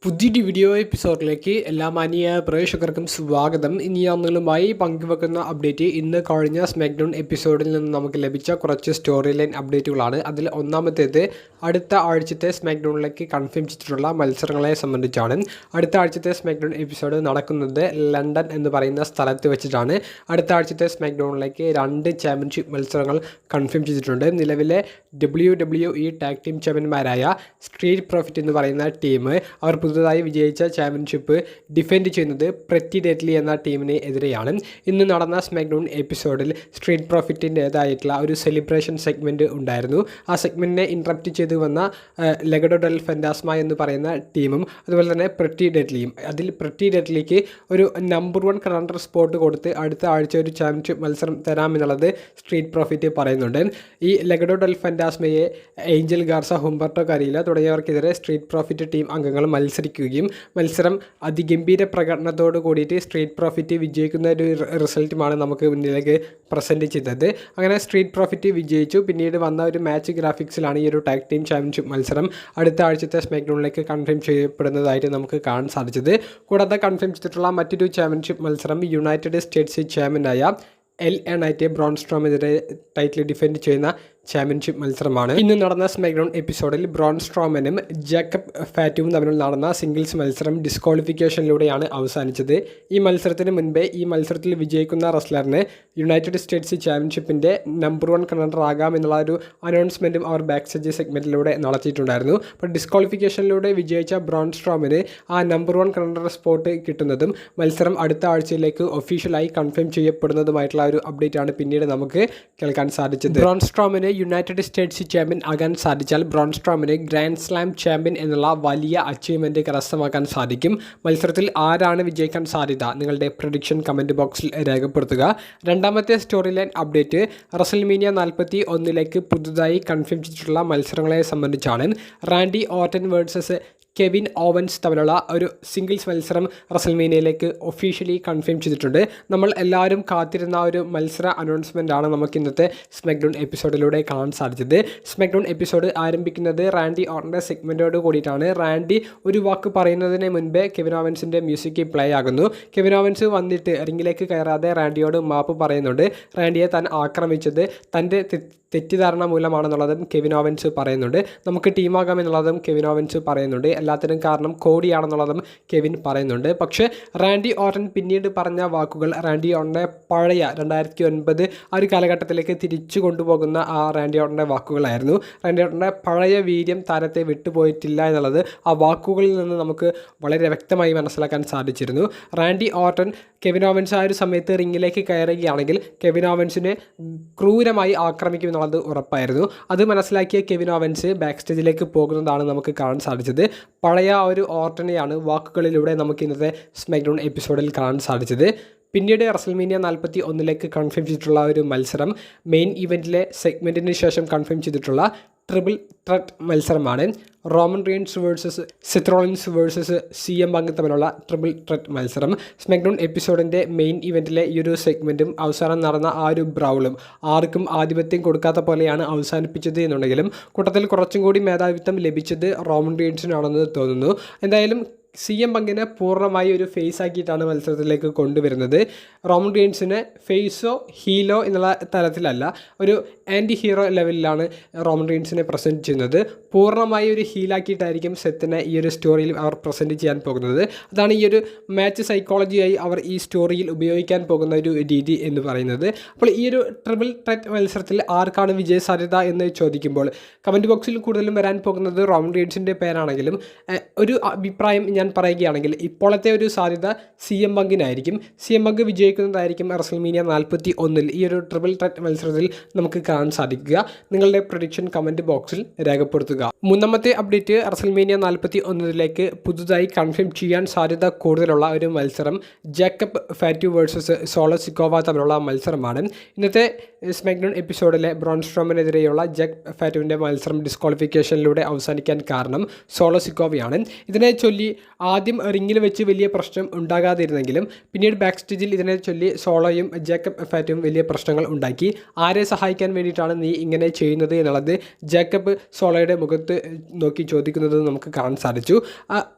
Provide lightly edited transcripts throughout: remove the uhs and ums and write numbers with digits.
പുതിയൊരു വീഡിയോ എപ്പിസോഡിലേക്ക് എല്ലാ മാന്യ പ്രേക്ഷകർക്കും സ്വാഗതം. ഇനി നിങ്ങളുമായി പങ്കുവെക്കുന്ന അപ്ഡേറ്റ് ഇന്ന് കഴിഞ്ഞ സ്മാക്ഡൗൺ എപ്പിസോഡിൽ നിന്ന് നമുക്ക് ലഭിച്ച കുറച്ച് സ്റ്റോറി ലൈൻ അപ്ഡേറ്റുകളാണ്. അതിൽ ഒന്നാമത്തേത് അടുത്ത ആഴ്ചത്തെ സ്മാക്ഡൗണിലേക്ക് കൺഫേം ചെയ്തിട്ടുള്ള മത്സരങ്ങളെ സംബന്ധിച്ചാണ്. അടുത്ത ആഴ്ചത്തെ സ്മാക്ഡൗൺ എപ്പിസോഡ് നടക്കുന്നത് ലണ്ടൻ എന്ന് പറയുന്ന സ്ഥലത്ത് വെച്ചിട്ടാണ്. അടുത്ത ആഴ്ചത്തെ സ്മാക്ഡൗണിലേക്ക് 2 ചാമ്പ്യൻഷിപ്പ് മത്സരങ്ങൾ കൺഫേം ചെയ്തിട്ടുണ്ട്. നിലവിലെ WWE ടാഗ് ടീം ചാമ്പ്യന്മാരായ സ്ട്രീറ്റ് പ്രോഫിറ്റ് എന്ന് പറയുന്ന ടീം അവർ പുതുതായി വിജയിച്ച ചാമ്പ്യൻഷിപ്പ് ഡിഫെൻഡ് ചെയ്യുന്നത് പ്രെറ്റി ഡെഡ്ലി എന്ന ടീമിന് എതിരെയാണ്. ഇന്ന് നടന്ന സ്മാക്ഡൗൺ എപ്പിസോഡിൽ സ്ട്രീറ്റ് പ്രോഫിറ്റിൻ്റേതായിട്ടുള്ള ഒരു സെലിബ്രേഷൻ സെഗ്മെൻറ്റ് ഉണ്ടായിരുന്നു. ആ സെഗ്മെൻറ്റിനെ ഇൻട്രപ്റ്റ് ചെയ്ത് വന്ന ലെഗഡോ ഡെൽ ഫെൻറ്റാസ്മ എന്ന് പറയുന്ന ടീമും അതുപോലെ തന്നെ പ്രെറ്റി ഡെഡ്ലിയും. അതിൽ പ്രെറ്റി ഡെഡ്ലിക്ക് ഒരു നമ്പർ 1 കണ്ടൻഡർ സ്പോട്ട് കൊടുത്ത് അടുത്ത ആഴ്ച ഒരു ചാമ്പ്യൻഷിപ്പ് മത്സരം തരാമെന്നുള്ളത് സ്ട്രീറ്റ് പ്രോഫിറ്റ് പറയുന്നുണ്ട്. ഈ ലെഗഡോ ഡെൽ ഫെൻറ്റാസ്മയെ ഏഞ്ചൽ ഗാർസ, ഹുംബർട്ടോ കരീല തുടങ്ങിയവർക്കെതിരെ സ്ട്രീറ്റ് പ്രോഫിറ്റ് ടീം അംഗങ്ങൾ മത്സരം അതിഗംഭീര പ്രകടനത്തോട് കൂടിയിട്ട് സ്ട്രീറ്റ് പ്രോഫിറ്റ് വിജയിക്കുന്ന ഒരു റിസൾട്ടുമാണ് നമുക്ക് മുന്നിലേക്ക് പ്രസൻറ്റ് ചെയ്തത്. അങ്ങനെ സ്ട്രീറ്റ് പ്രോഫിറ്റ് വിജയിച്ചു. പിന്നീട് വന്ന ഒരു മാച്ച് ഗ്രാഫിക്സിലാണ് ഈ ഒരു ടാഗ് ടീം ചാമ്പ്യൻഷിപ്പ് മത്സരം അടുത്ത ആഴ്ചത്തെ സ്മാക്ഡൗണിലേക്ക് കൺഫേം ചെയ്യപ്പെടുന്നതായിട്ട് നമുക്ക് കാണാൻ സാധിച്ചത്. കൂടാതെ കൺഫേം ചെയ്തിട്ടുള്ള മറ്റൊരു ചാമ്പ്യൻഷിപ്പ് മത്സരം യുണൈറ്റഡ് സ്റ്റേറ്റ്സ് ചാമ്പ്യനായ LA നൈറ്റ് ബ്രോൺ സ്ട്രോമിനെതിരെ ടൈറ്റിൽ ഡിഫെൻഡ് ചെയ്യുന്ന ചാമ്പ്യൻഷിപ്പ് മത്സരമാണ്. ഇന്ന് നടന്ന സ്മാക്ഡൗൺ എപ്പിസോഡിൽ ബ്രോൺ സ്ട്രോമനും ജേക്കബ് ഫാറ്റും തമ്മിൽ നടന്ന സിംഗിൾസ് മത്സരം ഡിസ്ക്വാളിഫിക്കേഷനിലൂടെയാണ് അവസാനിച്ചത്. ഈ മത്സരത്തിന് മുൻപേ ഈ മത്സരത്തിൽ വിജയിക്കുന്ന റെസ്ലറിന് യുണൈറ്റഡ് സ്റ്റേറ്റ്സ് ചാമ്പ്യൻഷിപ്പിൻ്റെ നമ്പർ 1 കണ്ടൻഡർ ആകാമെന്നുള്ള ഒരു അനൗൺസ്മെൻറ്റും അവർ ബാക്ക് സ്റ്റേജ് സെഗ്മെൻറ്റിലൂടെ നടത്തിയിട്ടുണ്ടായിരുന്നു. അപ്പോൾ ഡിസ്ക്വാളിഫിക്കേഷനിലൂടെ വിജയിച്ച ബ്രോൺ സ്ട്രോമിന് ആ നമ്പർ 1 കണ്ടൻഡർ സ്പോട്ട് കിട്ടുന്നതും മത്സരം അടുത്ത ആഴ്ചയിലേക്ക് ഒഫീഷ്യലായി കൺഫേം ചെയ്യപ്പെടുന്നതുമായിട്ടുള്ള ഒരു അപ്ഡേറ്റ് ആണ് പിന്നീട് നമുക്ക് കേൾക്കാൻ സാധിച്ചത്. ബ്രോൺ സ്ട്രോമിന് യുണൈറ്റഡ് സ്റ്റേറ്റ്സ് ചാമ്പ്യൻ ആകാൻ സാധിച്ചാൽ ബ്രോൺ സ്ട്രോമിന് ഗ്രാൻഡ് സ്ലാം ചാമ്പ്യൻ എന്നുള്ള വലിയ അച്ചീവ്മെൻറ്റ് കരസ്ഥമാക്കാൻ സാധിക്കും. മത്സരത്തിൽ ആരാണ് വിജയിക്കാൻ സാധ്യത? നിങ്ങളുടെ പ്രഡിക്ഷൻ കമൻറ്റ് ബോക്സിൽ രേഖപ്പെടുത്തുക. രണ്ടാമത്തെ സ്റ്റോറി ലൈൻ അപ്ഡേറ്റ് റസൽമീനിയ 41 പുതുതായി കൺഫേം ചെയ്തിട്ടുള്ള മത്സരങ്ങളെ സംബന്ധിച്ചാണ്. Randy Orton versus Kevin Owens തമ്മിലുള്ള ഒരു സിംഗിൾസ് മത്സരം റസൽമേനിയയിലേക്ക് ഒഫീഷ്യലി കൺഫേം ചെയ്തിട്ടുണ്ട്. നമ്മൾ എല്ലാവരും കാത്തിരുന്ന ഒരു മത്സര അനൗൺസ്മെൻറ്റാണ് നമുക്ക് ഇന്നത്തെ സ്മാക്ഡൗൺ എപ്പിസോഡിലൂടെ കാണാൻ സാധിച്ചത്. സ്മാക്ഡൗൺ എപ്പിസോഡ് ആരംഭിക്കുന്നത് റാൻഡി ഓർട്ടൻ്റെ സെഗ്മെൻറ്റോട് കൂടിയിട്ടാണ്. റാൻഡി ഒരു വാക്ക് പറയുന്നതിന് മുൻപേ കെവിൻ ഓവൻസിൻ്റെ മ്യൂസിക് പ്ലേ ആകുന്നു. കെവിൻ ഓവൻസ് വന്നിട്ട് റിങ്ങിലേക്ക് കയറാതെ റാൻഡിയോട് മാപ്പ് പറയുന്നുണ്ട്. റാൻഡിയെ താൻ ആക്രമിച്ചത് തൻ്റെ തെറ്റിദ്ധാരണ മൂലമാണെന്നുള്ളതും കെവിൻ ഓവൻസ് പറയുന്നുണ്ട്. നമുക്ക് ടീമാകാം എന്നുള്ളതും കെവിൻ ഓവൻസ് പറയുന്നുണ്ട്. എല്ലാത്തിനും കാരണം കോഡിയാണെന്നുള്ളതും കെവിൻ പറയുന്നുണ്ട്. പക്ഷേ റാൻഡി ഓർട്ടൻ പിന്നീട് പറഞ്ഞ വാക്കുകൾ റാൻഡി ഓർട്ടൻ്റെ പഴയ 2009 ആ ഒരു കാലഘട്ടത്തിലേക്ക് തിരിച്ചു കൊണ്ടുപോകുന്ന ആ റാൻഡി ഓർട്ടൻ്റെ വാക്കുകളായിരുന്നു. റാൻഡി ഓർട്ടൻ്റെ പഴയ വീര്യം താരത്തെ വിട്ടുപോയിട്ടില്ല എന്നുള്ളത് ആ വാക്കുകളിൽ നിന്ന് നമുക്ക് വളരെ വ്യക്തമായി മനസ്സിലാക്കാൻ സാധിച്ചിരുന്നു. റാൻഡി ഓർട്ടൻ കെവിൻ ഓവൻസ് ആ ഒരു സമയത്ത് റിങ്ങിലേക്ക് കയറുകയാണെങ്കിൽ കെവിൻ ഓവൻസിനെ ക്രൂരമായി ആക്രമിക്കുമെന്നുള്ളത് ഉറപ്പായിരുന്നു. അത് മനസ്സിലാക്കിയ കെവിൻ ഓവൻസ് ബാക്ക് സ്റ്റേജിലേക്ക് പോകുന്നതാണ് നമുക്ക് കാണാൻ സാധിച്ചത്. പഴയ ഒരു ഓർട്ടനെയാണ് വാക്കുകളിലൂടെ നമുക്ക് ഇന്നത്തെ സ്മാക്ഡൗൺ എപ്പിസോഡിൽ കാണാൻ സാധിച്ചത്. പിന്നീട് റസൽമേനിയ 41 കൺഫേം ചെയ്തിട്ടുള്ള ഒരു മത്സരം മെയിൻ ഇവൻറ്റിലെ സെഗ്മെൻറ്റിന് ശേഷം കൺഫേം ചെയ്തിട്ടുള്ള ട്രിപ്പിൾ ത്രെറ്റ് മത്സരമാണ്. Roman Reigns versus Seth Rollins versus CM Punk തമ്മിലുള്ള ട്രിപ്പിൾ ത്രെറ്റ് മത്സരം. സ്മാക്ഡൗൺ എപ്പിസോഡിൻ്റെ മെയിൻ ഇവൻറ്റിലെ ഈ ഒരു സെഗ്മെൻറ്റും അവസാനം നടന്ന ആ ഒരു ബ്രൗളും ആർക്കും ആധിപത്യം കൊടുക്കാത്ത പോലെയാണ് അവസാനിപ്പിച്ചത് എന്നുണ്ടെങ്കിലും കൂട്ടത്തിൽ കുറച്ചും കൂടി മേധാവിത്വം ലഭിച്ചത് റോമൻ റീൻസിനാണെന്ന് തോന്നുന്നു. എന്തായാലും CM Punkനെ പൂർണ്ണമായി ഒരു ഫേസ് ആക്കിയിട്ടാണ് മത്സരത്തിലേക്ക് കൊണ്ടുവരുന്നത്. റോമൻ റീൻസിനെ ഫേസോ ഹീലോ എന്നുള്ള തലത്തിലല്ല, ഒരു ആൻറ്റി ഹീറോ ലെവലിലാണ് റോമൻ റീൻസിനെ പ്രസൻറ്റ് ചെയ്യുന്നത്. പൂർണ്ണമായി ഒരു ഹീലാക്കിയിട്ടായിരിക്കും സെത്തിനെ ഈ ഒരു സ്റ്റോറിയിൽ അവർ പ്രസൻറ്റ് ചെയ്യാൻ പോകുന്നത്. അതാണ് ഈ ഒരു മാച്ച് സൈക്കോളജിയായി അവർ ഈ സ്റ്റോറിയിൽ ഉപയോഗിക്കാൻ പോകുന്ന ഒരു രീതി എന്ന് പറയുന്നത്. അപ്പോൾ ഈ ഒരു ട്രിപ്പിൾ ത്രെറ്റ് മത്സരത്തിൽ ആർക്കാണ് വിജയ സാധ്യത എന്ന് ചോദിക്കുമ്പോൾ കമൻറ്റ് ബോക്സിൽ കൂടുതലും വരാൻ പോകുന്നത് റോമൻ റീൻസിൻ്റെ പേരാണെങ്കിലും ഒരു അഭിപ്രായം ഞാൻ പറയുകയാണെങ്കിൽ ഇപ്പോഴത്തെ ഒരു സാധ്യത CM Punkനായിരിക്കും. CM Punk വിജയിക്കുന്നതായിരിക്കും റസൽമേനിയ 41 ഈ ഒരു ട്രിപ്പിൾ ത്രെറ്റ് മത്സരത്തിൽ നമുക്ക് കാണാൻ സാധിക്കുക. നിങ്ങളുടെ പ്രഡിക്ഷൻ കമൻറ്റ് ബോക്സിൽ രേഖപ്പെടുത്തുക. മൂന്നാമത്തെ അപ്ഡേറ്റ് റസൽമേനിയ 41 പുതുതായി കൺഫേം ചെയ്യാൻ സാധ്യത കൂടുതലുള്ള ഒരു മത്സരം Jacob Fatu versus solo Sikoa തമ്മിലുള്ള മത്സരമാണ്. ഇന്നത്തെ സ്മാക്ഡൗൺ എപ്പിസോഡിലെ ബ്രോൺ സ്ട്രോമിനെതിരെയുള്ള ജേക്കബ് ഫാറ്റുവിൻ്റെ മത്സരം ഡിസ്ക്വാളിഫിക്കേഷനിലൂടെ അവസാനിക്കാൻ കാരണം സോളോ സിക്കോവയാണ്. ഇതിനെ ചൊല്ലി ആദ്യം റിങ്ങിൽ വെച്ച് വലിയ പ്രശ്നം ഉണ്ടാകാതിരുന്നെങ്കിലും പിന്നീട് ബാക്ക് സ്റ്റേജിൽ ഇതിനെ ചൊല്ലി സോളോയും ജേക്കബ് ഫാറ്റും വലിയ പ്രശ്നങ്ങൾ ഉണ്ടാക്കി. ആരെ സഹായിക്കാൻ വേണ്ടിയിട്ടാണ് നീ ഇങ്ങനെ ചെയ്യുന്നത് എന്നുള്ളത് ജേക്കബ് സോളോയുടെ മുഖത്ത് നോക്കി ചോദിക്കുന്നത് നമുക്ക് കാണാൻ സാധിച്ചു.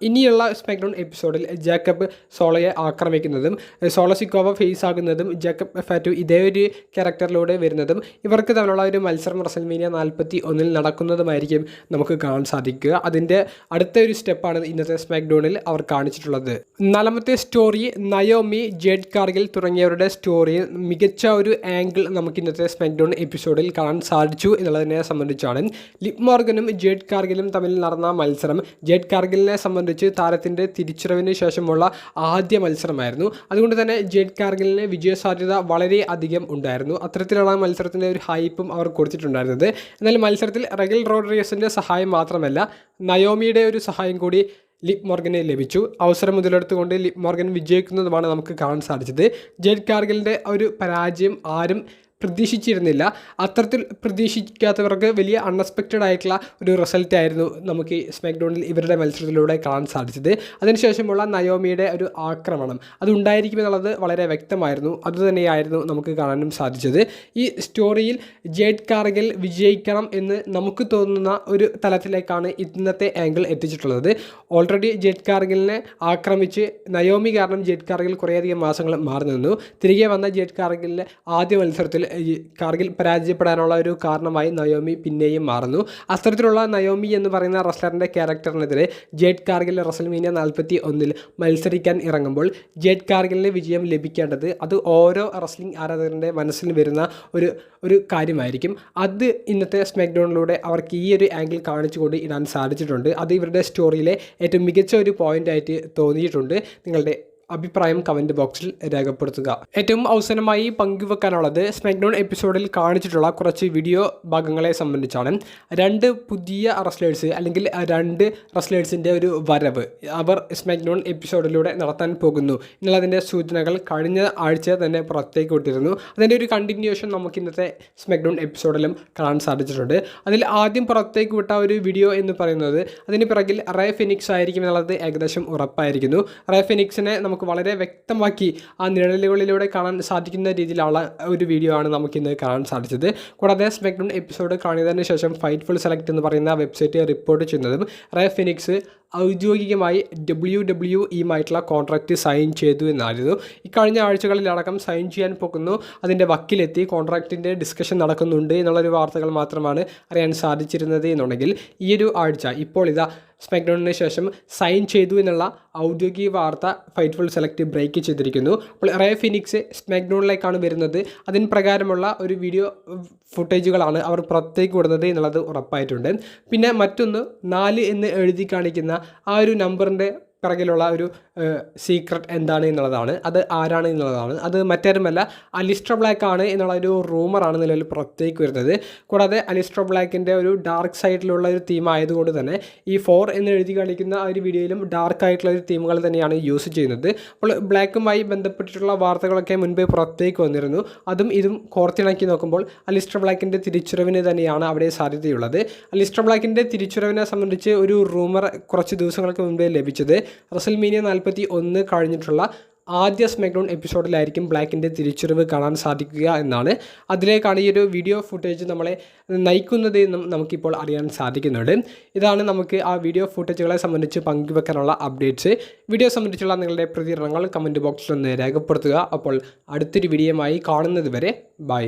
ഇനിയുള്ള സ്മാക്ഡൗൺ എപ്പിസോഡിൽ ജേക്കബ് സോളോയെ ആക്രമിക്കുന്നതും സോളോ സിക്കോവ ഫേസ് ആകുന്നതും ജേക്കബ് ഫാറ്റു ഇതേ ഒരു ക്യാരക്ടറിലൂടെ വരുന്നതും ഇവർക്ക് തമ്മിലുള്ള ഒരു മത്സരം റസൽമേനിയ 41 നടക്കുന്നതുമായിരിക്കും നമുക്ക് കാണാൻ സാധിക്കുക. അതിൻ്റെ അടുത്ത ഒരു സ്റ്റെപ്പാണ് ഇന്നത്തെ സ്മാക്ഡൗണിൽ അവർ കാണിച്ചിട്ടുള്ളത്. 4ാമത്തെ സ്റ്റോറി നയോമി, ജേഡ് കാർഗിൽ തുടങ്ങിയവരുടെ സ്റ്റോറിയിൽ മികച്ച ഒരു ആംഗിൾ നമുക്ക് ഇന്നത്തെ സ്മാക്ഡൗൺ എപ്പിസോഡിൽ കാണാൻ സാധിച്ചു എന്നുള്ളതിനെ സംബന്ധിച്ചാണ്. ലിവ് മോർഗനും ജേഡ് കാർഗിലും തമ്മിൽ നടന്ന മത്സരം ജേഡ് കാർഗിലിനെ സംബന്ധിച്ച് താരത്തിൻ്റെ തിരിച്ചുവരവിന് ശേഷമുള്ള ആദ്യ മത്സരമായിരുന്നു. അതുകൊണ്ട് തന്നെ ജേഡ് കാർഗിലിന് വിജയസാധ്യത വളരെ അധികം ഉണ്ടായിരുന്നു. അത്തരത്തിലുള്ള മത്സരത്തിൻ്റെ ഒരു ഹൈപ്പും അവർ കൊടുത്തിട്ടുണ്ടായിരുന്നത്. എന്നാൽ മത്സരത്തിൽ റഗൽ റോഡ്രിഗസിൻ്റെ സഹായം മാത്രമല്ല നയോമിയുടെ ഒരു സഹായം കൂടി ലിവ് മോർഗനെ ലഭിച്ചു. അവസരം മുതലെടുത്തുകൊണ്ട് ലിവ് മോർഗൻ വിജയിക്കുന്നതുമാണ് നമുക്ക് കാണാൻ സാധിച്ചത്. ജേഡ് കാർഗിലിൻ്റെ ഒരു പരാജയം ആരും പ്രതീക്ഷിച്ചിരുന്നില്ല. അത്തരത്തിൽ പ്രതീക്ഷിക്കാത്തവർക്ക് വലിയ അൺഎക്സ്പെക്റ്റഡ് ആയിട്ടുള്ള ഒരു റിസൾട്ട് ആയിരുന്നു നമുക്ക് ഈ സ്മാക്ഡൗണിൽ ഇവരുടെ മത്സരത്തിലൂടെ കാണാൻ സാധിച്ചത്. അതിനുശേഷമുള്ള നയോമിയുടെ ഒരു ആക്രമണം അതുണ്ടായിരിക്കുമെന്നുള്ളത് വളരെ വ്യക്തമായിരുന്നു. അതുതന്നെയായിരുന്നു നമുക്ക് കാണാനും സാധിച്ചത്. ഈ സ്റ്റോറിയിൽ ജേഡ് കാർഗിൽ വിജയിക്കണം എന്ന് നമുക്ക് തോന്നുന്ന ഒരു തലത്തിലേക്കാണ് ഇന്നത്തെ ആംഗിൾ എത്തിച്ചിട്ടുള്ളത്. ഓൾറെഡി ജേഡ് കാർഗിലിനെ ആക്രമിച്ച് നയോമി കാരണം ജേഡ് കാർഗിൽ കുറേയധികം മാസങ്ങൾ മാറി നിന്നു. തിരികെ വന്ന ജേഡ് കാർഗിലിൻ്റെ ആദ്യ മത്സരത്തിൽ കാർഗിൽ പരാജയപ്പെടാനുള്ള ഒരു കാരണമായി നയോമി പിന്നെയും മാറുന്നു. അത്തരത്തിലുള്ള നയോമി എന്ന് പറയുന്ന റെസ്ലറിൻ്റെ ക്യാരക്ടറിനെതിരെ ജേഡ് കാർഗിൽ റസൽമേനിയ 41 മത്സരിക്കാൻ ഇറങ്ങുമ്പോൾ ജേഡ് കാർഗിലിന് വിജയം ലഭിക്കേണ്ടത് അത് ഓരോ റെസ്ലിംഗ് ആരാധകരുടെ മനസ്സിൽ വരുന്ന ഒരു കാര്യമായിരിക്കും. അത് ഇന്നത്തെ സ്മാക്ഡൗണിലൂടെ അവർക്ക് ഈ ഒരു ആംഗിൾ കാണിച്ചുകൊണ്ട് ഇടാൻ സാധിച്ചിട്ടുണ്ട്. അത് ഇവരുടെ സ്റ്റോറിയിലെ ഏറ്റവും മികച്ച ഒരു പോയിൻ്റായിട്ട് തോന്നിയിട്ടുണ്ട്. നിങ്ങളുടെ അഭിപ്രായം കമൻറ്റ് ബോക്സിൽ രേഖപ്പെടുത്തുക. ഏറ്റവും അവസാനമായി പങ്കുവെക്കാനുള്ളത് സ്മാക്ഡൗൺ എപ്പിസോഡിൽ കാണിച്ചിട്ടുള്ള കുറച്ച് വീഡിയോ ഭാഗങ്ങളെ സംബന്ധിച്ചാണ്. 2 പുതിയ റെസ്ലേഴ്സ് അല്ലെങ്കിൽ 2 റെസ്ലേഴ്സിൻ്റെ ഒരു വരവ് അവർ സ്മാക്ഡൗൺ എപ്പിസോഡിലൂടെ നടത്താൻ പോകുന്നു എന്നുള്ളതിൻ്റെ സൂചനകൾ കഴിഞ്ഞ ആഴ്ച തന്നെ പുറത്തേക്ക് വിട്ടിരുന്നു. അതിൻ്റെ ഒരു കണ്ടിന്യൂഷൻ നമുക്ക് ഇന്നത്തെ സ്മാക്ഡൗൺ എപ്പിസോഡിലും കാണാൻ സാധിച്ചിട്ടുണ്ട്. അതിൽ ആദ്യം പുറത്തേക്ക് വിട്ട ഒരു വീഡിയോ എന്ന് പറയുന്നത് അതിന് പിറകിൽ റേ ഫെനിക്സ് ആയിരിക്കും എന്നുള്ളത് ഏകദേശം ഉറപ്പായിരിക്കുന്നു. റേ ഫെനിക്സിനെ നമുക്ക് വളരെ വ്യക്തമാക്കി ആ നിഴലുകളിലൂടെ കാണാൻ സാധിക്കുന്ന രീതിയിലുള്ള ഒരു വീഡിയോ ആണ് നമുക്കിന്ന് കാണാൻ സാധിച്ചത്. കൂടാതെ സ്മാക്ഡൗൺ എപ്പിസോഡ് കാണുന്നതിന് ശേഷം ഫൈറ്റ്ഫുൾ സെലക്ട് എന്ന് പറയുന്ന വെബ്സൈറ്റ് റിപ്പോർട്ട് ചെയ്യുന്നതും റേ ഫെനിക്സ് ഔദ്യോഗികമായി WWE കോൺട്രാക്റ്റ് സൈൻ ചെയ്തു എന്നായിരുന്നു. ഇക്കഴിഞ്ഞ ആഴ്ചകളിലടക്കം സൈൻ ചെയ്യാൻ പോകുന്നു, അതിൻ്റെ വക്കിലെത്തി കോൺട്രാക്റ്റിൻ്റെ ഡിസ്കഷൻ നടക്കുന്നുണ്ട് എന്നുള്ളൊരു വാർത്തകൾ മാത്രമാണ് അറിയാൻ സാധിച്ചിരുന്നത് എന്നുണ്ടെങ്കിൽ ഈ ഒരു ആഴ്ച ഇപ്പോൾ ഇതാ സ്മാക്ഡൗണിന് ശേഷം സൈൻ ചെയ്തു എന്നുള്ള ഔദ്യോഗിക വാർത്ത ഫൈറ്റ്ഫുൾ സെലക്ട് ബ്രേക്ക് ചെയ്തിരിക്കുന്നു. അപ്പോൾ റേ ഫിനിക്സ് സ്മാക്ഡൗണിലേക്കാണ് വരുന്നത്. അതിന് പ്രകാരമുള്ള ഒരു വീഡിയോ ഫുട്ടേജുകളാണ് അവർ പുറത്തേക്ക് വിടുന്നത് എന്നുള്ളത് ഉറപ്പായിട്ടുണ്ട്. പിന്നെ മറ്റൊന്ന് 4 എന്ന് എഴുതി കാണിക്കുന്ന ആ ഒരു നമ്പറിൻ്റെ പിറകിലുള്ള ഒരു സീക്രട്ട് എന്താണ് എന്നുള്ളതാണ്. അത് ആരാണ് എന്നുള്ളതാണ്. അത് മറ്റാരുമല്ല അലിസ്റ്റർ ബ്ലാക്ക് ആണ് എന്നുള്ള ഒരു റൂമറാണ് നിലവിൽ പുറത്തേക്ക് വരുന്നത്. കൂടാതെ അലിസ്റ്റർ ബ്ലാക്കിൻ്റെ ഒരു ഡാർക്ക് സൈഡിലുള്ള ഒരു തീം ആയതുകൊണ്ട് തന്നെ ഈ 4 എന്ന് എഴുതി കാണിക്കുന്ന ആ ഒരു വീഡിയോയിലും ഡാർക്ക് ആയിട്ടുള്ള ഒരു തീമുകൾ തന്നെയാണ് യൂസ് ചെയ്യുന്നത്. അപ്പോൾ ബ്ലാക്കുമായി ബന്ധപ്പെട്ടിട്ടുള്ള വാർത്തകളൊക്കെ മുൻപേ പുറത്തേക്ക് വന്നിരുന്നു. അതും ഇതും കോർത്തിണക്കി നോക്കുമ്പോൾ അലിസ്റ്റർ ബ്ലാക്കിൻ്റെ തിരിച്ചുവരവിന് തന്നെയാണ് അവിടെ സാധ്യതയുള്ളത്. അലിസ്റ്റർ ബ്ലാക്കിൻ്റെ തിരിച്ചുവരവിനെ സംബന്ധിച്ച് ഒരു റൂമർ കുറച്ച് ദിവസങ്ങൾക്ക് മുൻപേ ലഭിച്ചത് റസൽമേനിയ 41 കഴിഞ്ഞിട്ടുള്ള ആദ്യ സ്മാക്ഡൗൺ എപ്പിസോഡിലായിരിക്കും ബ്ലാക്കിൻ്റെ തിരിച്ചുവരവ് കാണാൻ സാധിക്കുക എന്നാണ്. അതിലേക്കാണ് ഈ ഒരു വീഡിയോ ഫുട്ടേജ് നമ്മളെ നയിക്കുന്നത് എന്നും നമുക്കിപ്പോൾ അറിയാൻ സാധിക്കുന്നുണ്ട്. ഇതാണ് നമുക്ക് ആ വീഡിയോ ഫുട്ടേജുകളെ സംബന്ധിച്ച് പങ്കുവെക്കാനുള്ള അപ്ഡേറ്റ്സ്. വീഡിയോ സംബന്ധിച്ചുള്ള നിങ്ങളുടെ പ്രതികരണങ്ങൾ കമൻറ്റ് ബോക്സിൽ ഒന്ന് രേഖപ്പെടുത്തുക. അപ്പോൾ അടുത്തൊരു വീഡിയോയുമായി കാണുന്നത് വരെ ബൈ.